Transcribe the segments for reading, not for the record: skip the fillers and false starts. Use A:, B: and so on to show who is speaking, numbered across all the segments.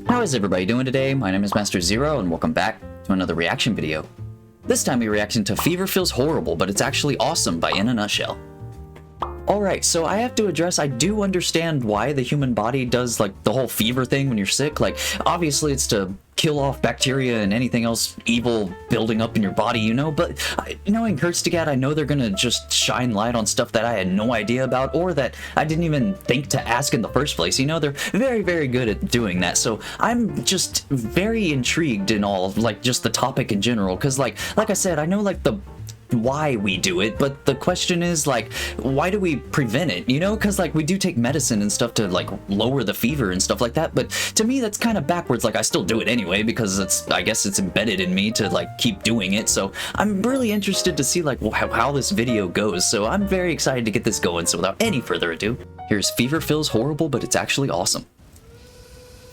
A: How is everybody doing today? My name is Master Zero, and welcome back to another reaction video. This time we're reacting to Fever Feels Horrible, but it's actually awesome by In a Nutshell. Alright, so I have to address, I do understand why the human body does, like, the whole fever thing when you're sick. Like, obviously it's to kill off bacteria and anything else evil building up in your body, you know? But knowing Kurzgesagt, I know they're gonna just shine light on stuff that I had no idea about, or that I didn't even think to ask in the first place. You know, they're very, very good at doing that. So I'm just very intrigued in all, like, just the topic in general. Because, like I said, I know, like, the why we do it, but the question is, like, why do we prevent it, you know? Because, like, we do take medicine and stuff to, like, lower the fever and stuff like that, but to me that's kind of backwards. Like, I still do it anyway because I guess it's embedded in me to, like, keep doing it. So I'm really interested to see, like, how this video goes. So I'm very excited to get this going. So without any further ado, here's Fever Feels Horrible, but it's actually awesome.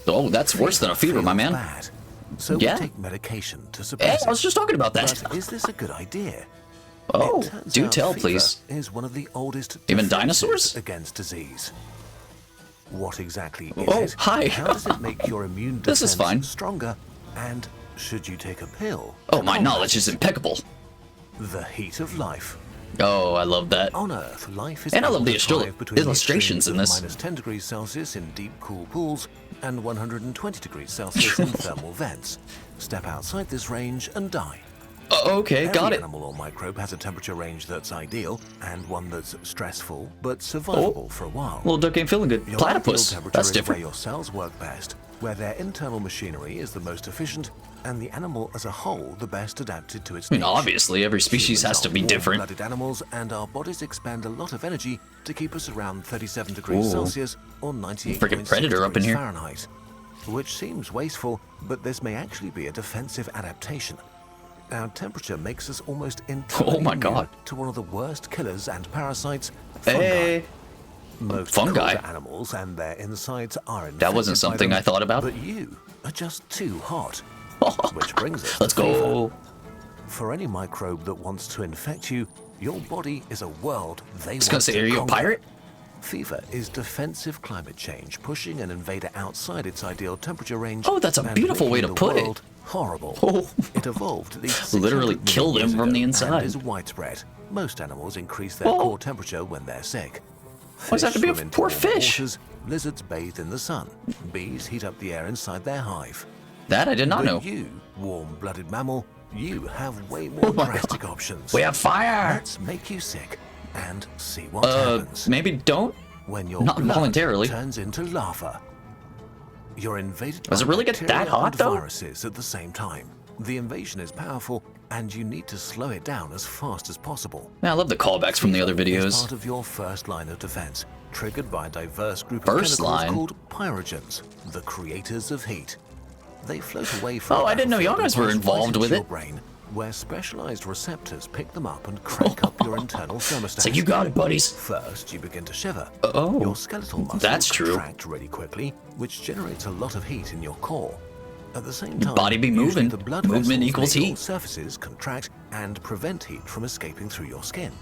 A: Oh, that's worse than a fever, my man.
B: Bad. So
A: yeah,
B: we take medication to suppress
A: I was just talking about that.
B: But is this a good idea?
A: Oh, do tell, please.
B: Is one of the oldest
A: even dinosaurs
B: against disease. What exactly is
A: oh,
B: it?
A: Hi.
B: How does it make your immune defense
A: This is fine.
B: stronger? And should you take a pill?
A: Oh, my knowledge is impeccable.
B: The heat of life.
A: Oh, I love that.
B: On Earth, life is
A: and I love the
B: illustrations
A: in this.
B: Minus 10 degrees Celsius in deep, cool pools and 120 degrees Celsius in thermal vents. Step outside this range and die.
A: Okay, got it.
B: Every animal or microbe has a temperature range that's ideal and one that's stressful but survivable for a while.
A: Little duck ain't feeling good.
B: Your
A: Platypus.
B: ideal temperature
A: That's
B: is
A: different.
B: where your cells work best, where their internal machinery is the most efficient, and the animal as a whole the best adapted to its
A: I mean,
B: niche.
A: obviously, every species has to be different.
B: Warm-blooded animals, and our bodies expend a lot of energy to keep us around 37 degrees Celsius or 98
A: freaking predator up in here.
B: Fahrenheit, which seems wasteful, but this may actually be a defensive adaptation. Our temperature makes us almost entirely immune to one of the worst killers and parasites, fungi.
A: Hey.
B: Most
A: fungi
B: animals and their insides are infected
A: that wasn't something I thought about.
B: But you are just too hot. Which brings us
A: Let's
B: to
A: go.
B: fever. For any microbe that wants to infect you, your body is a world they
A: I was gonna say, are you a pirate?
B: Fever is defensive climate change, pushing an invader outside its ideal temperature range.
A: Oh, that's a beautiful way to put it.
B: Horrible.
A: Oh.
B: It evolved at least
A: literally kill them from the inside.
B: and is widespread. Most animals increase their core temperature when they're sick.
A: Why does it have to be a poor fish?
B: Waters, lizards bathe in the sun. Bees heat up the air inside their hive.
A: That I did not know.
B: You, warm-blooded mammal, you have way more drastic options.
A: We have fire.
B: Let's make you sick and see what happens.
A: Maybe don't.
B: When your
A: Not
B: blood
A: voluntarily.
B: turns into lava. You're invaded
A: Does
B: by
A: it really get
B: bacteria
A: that hot,
B: and
A: though?
B: viruses at the same time. The invasion is powerful, and you need to slow it down as fast as possible.
A: Yeah, I love the callbacks from the other
B: It's
A: videos.
B: part of your first line of defense, triggered by a diverse group
A: First
B: of chemicals
A: line?
B: called pyrogens, the creators of heat. They float away from
A: Oh, I didn't know y'all guys were involved with
B: your
A: it.
B: brain, where specialized receptors pick them up and crank up your internal thermostat.
A: So you got it, buddies.
B: First, you begin to shiver.
A: Oh,
B: Your skeletal muscles
A: that's true.
B: contract really quickly, which generates a lot of heat in your core. At the same time,
A: body be
B: usually
A: moving.
B: the blood
A: Movement
B: vessels
A: equals
B: near your
A: heat.
B: surfaces contract and prevent heat from escaping through your skin.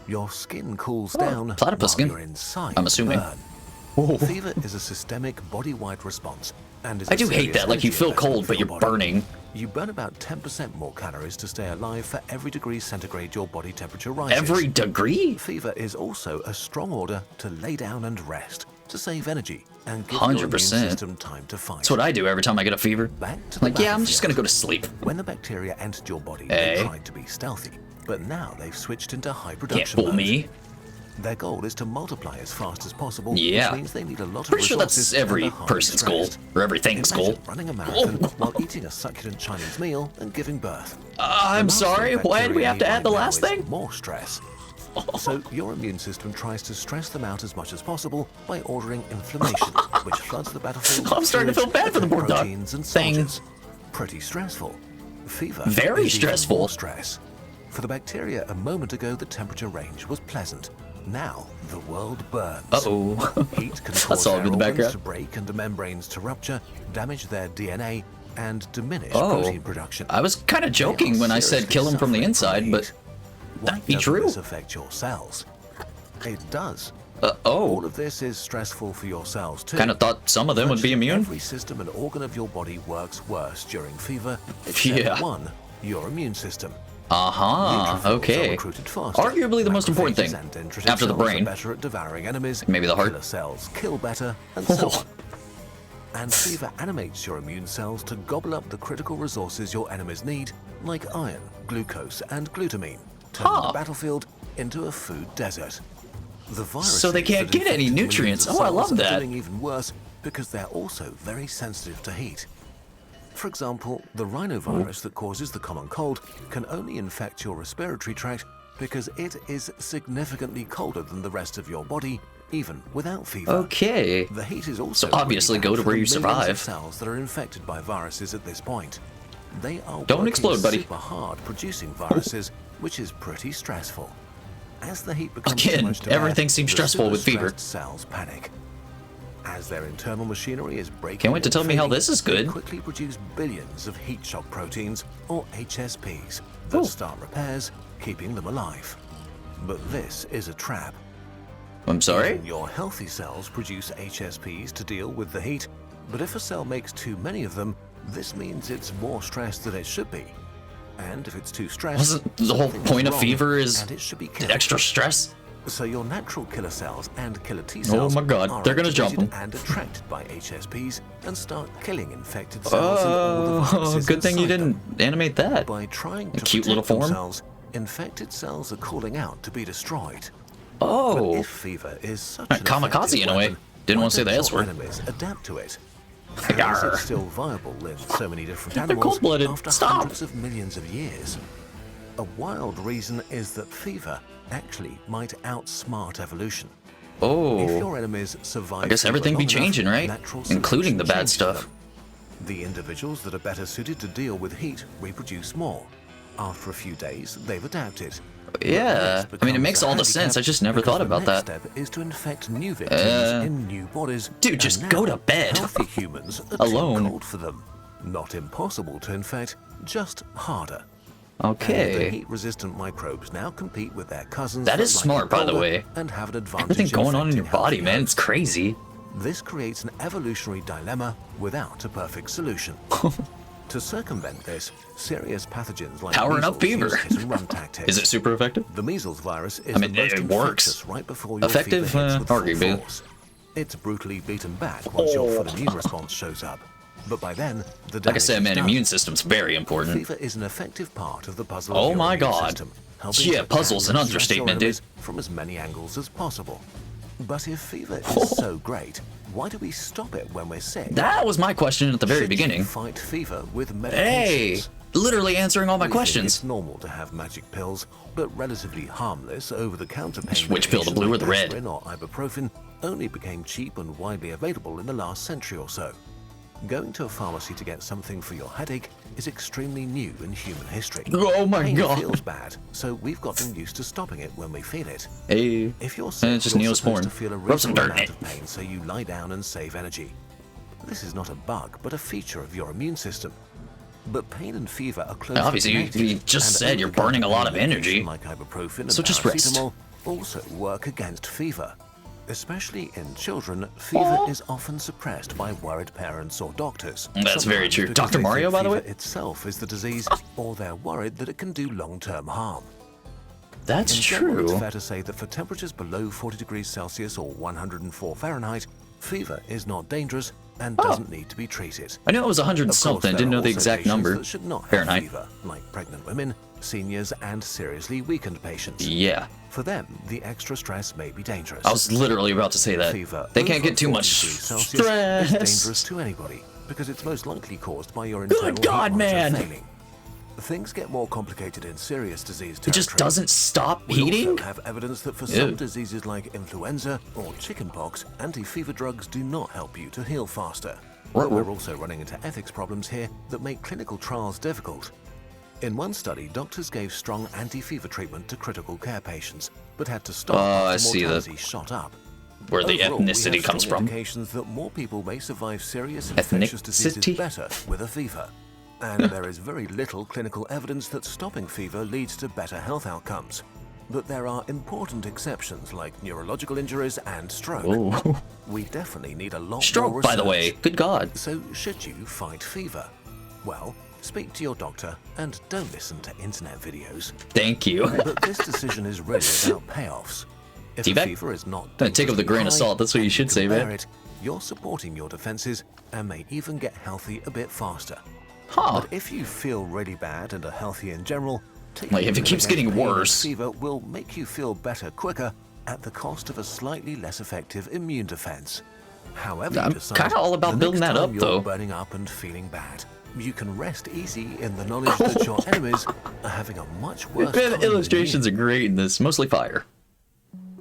B: Your skin cools down
A: platypus
B: while
A: skin.
B: you're inside.
A: I'm assuming.
B: Burn. Fever is a systemic body-wide response, and is
A: I
B: a
A: do hate
B: serious
A: that. Like, you
B: energy
A: feel
B: investment
A: cold,
B: for
A: but
B: your
A: you're
B: body.
A: burning.
B: You burn about 10% more calories to stay alive for every degree centigrade your body temperature rises.
A: Every degree?
B: Fever is also a strong order to lay down and rest, to save energy, and give your
A: 100%.
B: immune system time to fight.
A: That's what I do every time I get a fever.
B: Back to the
A: Like, yeah, I'm just gonna go to sleep.
B: When the bacteria entered your body,
A: Hey.
B: they tried to be stealthy, but now they've switched into high
A: Can't
B: production
A: fool
B: mode.
A: me.
B: Their goal is to multiply as fast as possible,
A: Yeah.
B: which means they need a lot of
A: Pretty sure
B: resources
A: that's every
B: and are highly
A: person's goal.
B: stressed.
A: Or everything's goal.
B: Imagine running a marathon while eating a succulent Chinese meal and giving birth.
A: I'm
B: The last
A: sorry,
B: thing
A: why did we
B: bacteria
A: have to
B: need
A: add the
B: right now
A: last
B: is
A: thing?
B: More stress. So your immune system tries to stress them out as much as possible by ordering inflammation, which floods the battlefield.
A: I'm starting to feel bad for the poor duck
B: proteins and
A: thing.
B: soldiers. Pretty stressful. Fever.
A: Very
B: is even
A: stressful.
B: more stress. For the bacteria, a moment ago the temperature range was pleasant. Now the world burns.
A: Uh-oh.
B: Heat can
A: That's
B: cause
A: all
B: their
A: in the
B: organs
A: background.
B: to break and the membranes to rupture, damage their DNA, and diminish
A: Oh,
B: protein production.
A: I was kind of joking when I said kill him from the inside, but
B: Why
A: that'd be
B: doesn't
A: true.
B: this affect your cells? It does. All of this is stressful for your cells too.
A: Kind of thought some of them would be immune.
B: Every system and organ of your body works worse during fever, except one, your immune system.
A: Okay. Arguably the most important thing, after the brain.
B: Better at devouring enemies,
A: maybe the heart.
B: Killer cells kill better, and so on. And fever animates your immune cells to gobble up the critical resources your enemies need, like iron, glucose, and glutamine, turning the battlefield into a food desert. The viruses
A: so they can't get any nutrients. Oh, I love that.
B: Doing even worse because they're also very sensitive to heat. For example, the rhinovirus that causes the common cold can only infect your respiratory tract because it is significantly colder than the rest of your body, even without fever.
A: Okay.
B: The heat is also
A: so obviously go to where you survive.
B: Cells that are infected by viruses at this point. They are
A: Don't explode, buddy.
B: Super hard producing viruses, which is pretty stressful. As the heat becomes
A: Again,
B: too much to
A: everything
B: bear,
A: seems stressful with fever.
B: Cells panic. As their internal machinery is breaking,
A: can't wait to tell me how this is good.
B: They quickly produce billions of heat shock proteins, or HSPs, that start repairs, keeping them alive. But this is a trap.
A: I'm sorry?
B: Even your healthy cells produce HSPs to deal with the heat, but if a cell makes too many of them, this means it's more stressed than it should be. And if it's too stressed,
A: wasn't the whole point of fever is extra stress?
B: So your natural killer cells and killer T cells
A: oh my god, they're gonna jump them.
B: and attracted by HSPs and start killing infected cells and all the viruses
A: good thing you
B: inside
A: didn't animate that.
B: By trying to
A: cute little
B: protect
A: form.
B: themselves, infected cells are calling out to be destroyed.
A: Oh,
B: But if fever is such an
A: kamikaze in a way.
B: weapon,
A: Didn't
B: why
A: want to say the
B: don't
A: S
B: your
A: word.
B: enemies adapt to it? How is it still viable in so many different animals
A: cold-blooded.
B: after
A: Stop.
B: hundreds of millions of years? A wild reason is that fever actually might outsmart evolution. If
A: Oh,
B: your enemies survive
A: I guess
B: fever
A: everything be
B: long enough,
A: changing, right?
B: natural
A: Including the
B: selection
A: bad
B: changes
A: stuff.
B: them. The individuals that are better suited to deal with heat reproduce more. After a few days, they've adapted.
A: yeah. I mean, it makes all the sense. I just never thought about
B: The
A: that.
B: next step is to infect new victims in new bodies.
A: Dude,
B: And
A: just
B: now,
A: go to bed.
B: Healthy humans are
A: Alone.
B: too cold for them. Not impossible to infect, just harder. And the
A: Okay.
B: heat-resistant microbes now compete with their cousins.
A: That is
B: like
A: smart, by the
B: Ebola,
A: way.
B: And have an advantage
A: Everything going on in your
B: infecting
A: body,
B: healthy
A: man. It's
B: hosts.
A: crazy.
B: This creates an evolutionary dilemma without a perfect solution. To circumvent this, serious pathogens like
A: Powering up
B: measles
A: fever.
B: use hit-and-run tactics.
A: Is it super effective?
B: The measles virus is
A: I mean,
B: the most
A: it works.
B: infectious right before your
A: Effective,
B: fever hits with full
A: arguably.
B: force. It's brutally beaten back once your full immune response shows up. But by then, the
A: Like I said,
B: damage
A: man,
B: is done.
A: immune system's very important.
B: Fever is an effective part of the puzzle.
A: Oh
B: of your
A: my
B: immune
A: God.
B: system, helping
A: Yeah,
B: to
A: puzzle's an
B: damage and stress your
A: understatement, dude.
B: enemies from as many angles as possible. But if fever is so great, why do we stop it when we're sick?
A: That was my question at the very
B: Should you
A: beginning.
B: fight fever with medications?
A: Hey, literally answering all my
B: We think
A: questions.
B: It's normal to have magic pills, but relatively harmless over-the-counter pain
A: Which pill, the
B: medications
A: blue or
B: like
A: the red?
B: aspirin or ibuprofen only became cheap and widely available in the last century or so. Going to a pharmacy to get something for your headache is extremely new in human history.
A: Oh my
B: Pain
A: god.
B: feels bad, so we've gotten used to stopping it when we feel it.
A: Hey,
B: If you're sick,
A: it's just
B: you're supposed
A: Neosporin.
B: to feel a
A: Rub some
B: reasonable
A: dirt in
B: amount of pain, so you lie down and save energy. This is not a bug, but a feature of your immune system. But pain and fever are closely
A: Obviously,
B: connected,
A: you just
B: and
A: said you're
B: over-the-counter
A: burning a lot of
B: pain
A: energy.
B: medication like ibuprofen and
A: So just rest.
B: paracetamol also work against fever. Especially in children, fever is often suppressed by worried parents or doctors.
A: That's very
B: sometimes
A: true.
B: because
A: Dr.
B: they
A: Mario,
B: think
A: by the way?
B: fever itself is the disease, or they're worried that it can do long-term harm.
A: That's
B: In general,
A: true.
B: It's fair to say that for temperatures below 40 degrees Celsius or 104 Fahrenheit, fever is not dangerous and doesn't need to be treated.
A: I knew it was 100
B: Of course,
A: something.
B: there
A: Didn't
B: are
A: know the
B: also
A: exact
B: patients
A: number.
B: that should not have
A: Fahrenheit.
B: fever, like pregnant women, seniors, and seriously weakened patients.
A: Yeah,
B: For them, the extra stress may be dangerous.
A: I was literally about to say that.
B: Fever
A: They can't
B: over
A: get too
B: 40
A: much
B: degrees Celsius is
A: stress.
B: dangerous to anybody because it's most likely caused by your internal heat
A: God,
B: monitor
A: man.
B: failing. Things get more complicated in serious disease territory.
A: It just doesn't stop
B: We
A: heating?
B: also have evidence that for
A: Ew.
B: some diseases like influenza or chickenpox, anti-fever drugs do not help you to heal faster. But we're also running into ethics problems here that make clinical trials difficult. In one study, doctors gave strong anti-fever treatment to critical care patients, but had to stop
A: I
B: after
A: see that.
B: mortality shot up.
A: Where the
B: Overall, we
A: ethnicity
B: have
A: comes
B: strong
A: from.
B: indications that more people may survive serious infectious diseases
A: Ethnicity?
B: better with a fever. And there is very little clinical evidence that stopping fever leads to better health outcomes. but there are important exceptions like neurological injuries and stroke.
A: Oh.
B: We definitely need a lot more
A: Stroke,
B: research.
A: by the way. Good God.
B: So should you fight fever? Well, speak to your doctor and don't listen to internet videos.
A: Thank you.
B: But this decision is really about payoffs. If
A: Teabag?
B: fever is not
A: Take it with a grain of salt. That's what you should say, man.
B: You're supporting your defenses and may even get healthy a bit faster.
A: Huh.
B: But if you feel really bad and are healthy in general,
A: Like, if it keeps getting worse.
B: fever will make you feel better quicker at the cost of a slightly less effective immune defense. However,
A: I'm kind of all about building that up, though.
B: Burning up and feeling bad, you can rest easy in the knowledge that your enemies are having a much worse time than
A: The illustrations
B: you.
A: are great in this, mostly fire.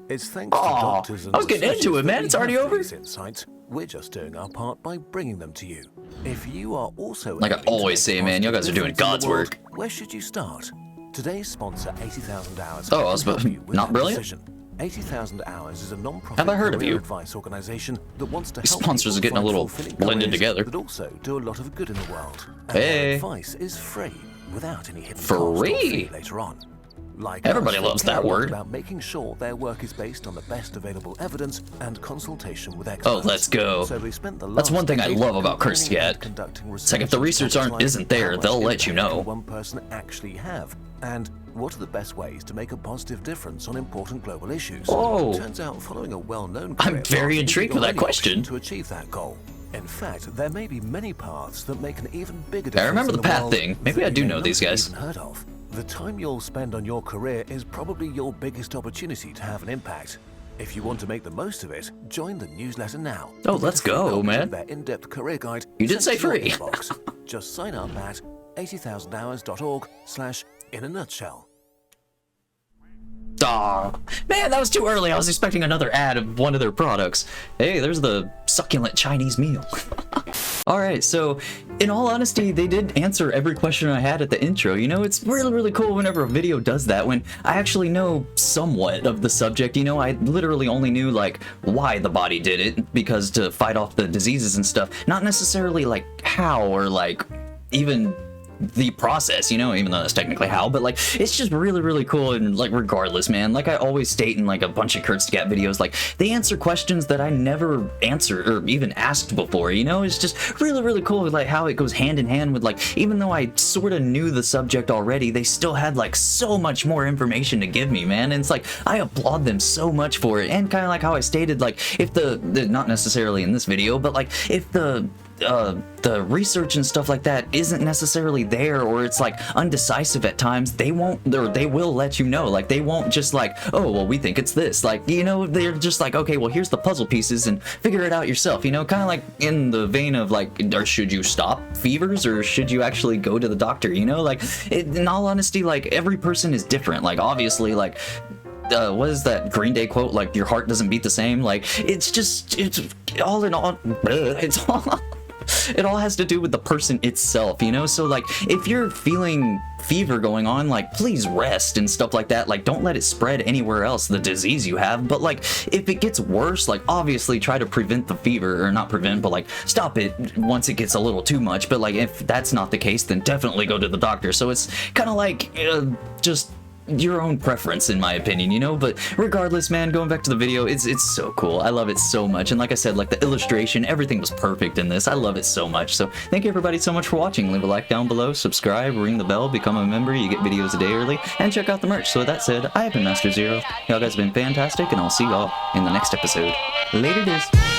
B: It's thanks to
A: Aw,
B: doctors and
A: I was getting into
B: researchers
A: it, man.
B: that
A: It's
B: we
A: already
B: have
A: over.
B: these insights. We're just doing our part by bringing them to you. If you are also
A: Like I
B: aiming to
A: always
B: make a
A: say, man, you guys are
B: positive
A: doing
B: difference in the
A: God's
B: world,
A: work.
B: Where should you start? Today's sponsor, 80,000 Hours.
A: Oh, I was
B: can help
A: about-
B: you with
A: not
B: that
A: brilliant?
B: decision. 80,000 Hours is a non-profit
A: Have I heard of
B: career
A: you?
B: advice organization that wants to
A: These
B: help
A: sponsors
B: people
A: are getting a
B: find
A: little
B: fulfilling
A: blended
B: careers
A: together.
B: That also do a lot of good in the world. And
A: Hey.
B: their advice is free, without any hidden cost or
A: Free?
B: fee later on. Like
A: Everybody
B: us, they
A: loves
B: care
A: that
B: a lot
A: word.
B: About making sure their work is based on the best available evidence and consultation with
A: Oh,
B: experts.
A: let's go.
B: So they spent the
A: That's
B: last
A: one thing I
B: decade
A: love about
B: comparing and
A: Kurzgesagt.
B: conducting
A: It's like if the
B: research
A: research
B: into topics
A: isn't
B: like
A: there,
B: how
A: they'll
B: much
A: let you
B: impact
A: know.
B: can one person actually have, and what are the best ways to make a positive difference on important global issues.
A: Whoa.
B: Turns out following a well-known
A: I'm
B: career
A: very
B: path is
A: intrigued
B: the
A: with that
B: only
A: question.
B: option to achieve that goal. In fact, there may be many paths that make an even bigger
A: I
B: difference.
A: remember
B: in
A: the path
B: world
A: thing. Maybe
B: that
A: I do
B: you may
A: know
B: not
A: these
B: have
A: guys.
B: even heard of. The time you'll spend on your career is probably your biggest opportunity to have an impact. If you want to make the most of it, join the newsletter now.
A: Oh, let's go, man.
B: Their in-depth career guide.
A: You did
B: sent
A: say
B: to your
A: free.
B: inbox. Just sign up at 80,000hours.org/in-a-nutshell.
A: Aw, man, that was too early. I was expecting another ad of one of their products. Hey, there's the succulent Chinese meal. Alright, so in all honesty, they did answer every question I had at the intro. You know, it's really, really cool whenever a video does that, when I actually know somewhat of the subject. You know, I literally only knew, like, why the body did it, because to fight off the diseases and stuff. Not necessarily, like, how, or, like, even the process, you know, even though that's technically how, but like, it's just really, really cool. And like, regardless, man, like I always state in like a bunch of Kurzgesagt videos, like they answer questions that I never answered or even asked before, you know. It's just really, really cool, like how it goes hand in hand with, like, even though I sort of knew the subject already, they still had like so much more information to give me, man. And it's like, I applaud them so much for it. And kind of like how I stated, like, if the not necessarily in this video, but like if the research and stuff like that isn't necessarily there, or it's like undecisive at times, they won't, or they will let you know. Like, they won't just like, oh, well, we think it's this, like, you know, they're just like, okay, well, here's the puzzle pieces and figure it out yourself, you know, kind of like in the vein of like, or should you stop fevers, or should you actually go to the doctor, you know, like, in all honesty, like, every person is different. Like, obviously, like, what is that Green Day quote? Like, your heart doesn't beat the same. Like, it's just, it's all in all, it's all, it all has to do with the person itself, you know? So, like, if you're feeling fever going on, like, please rest and stuff like that. Like, don't let it spread anywhere else, the disease you have. But, like, if it gets worse, like, obviously try to prevent the fever, or not prevent, but, like, stop it once it gets a little too much. But, like, if that's not the case, then definitely go to the doctor. So it's kind of like, just your own preference, in my opinion, you know. But regardless, man, going back to the video, it's so cool. I love it so much. And like I said, like, the illustration, everything was perfect in this. I love it so much. So thank you everybody so much for watching. Leave a like down below, subscribe, ring the bell, become a member. You get videos a day early, and check out the merch. So with that said, I have been Master Zero. Y'all guys have been fantastic, and I'll see y'all in the next episode. Later, dudes.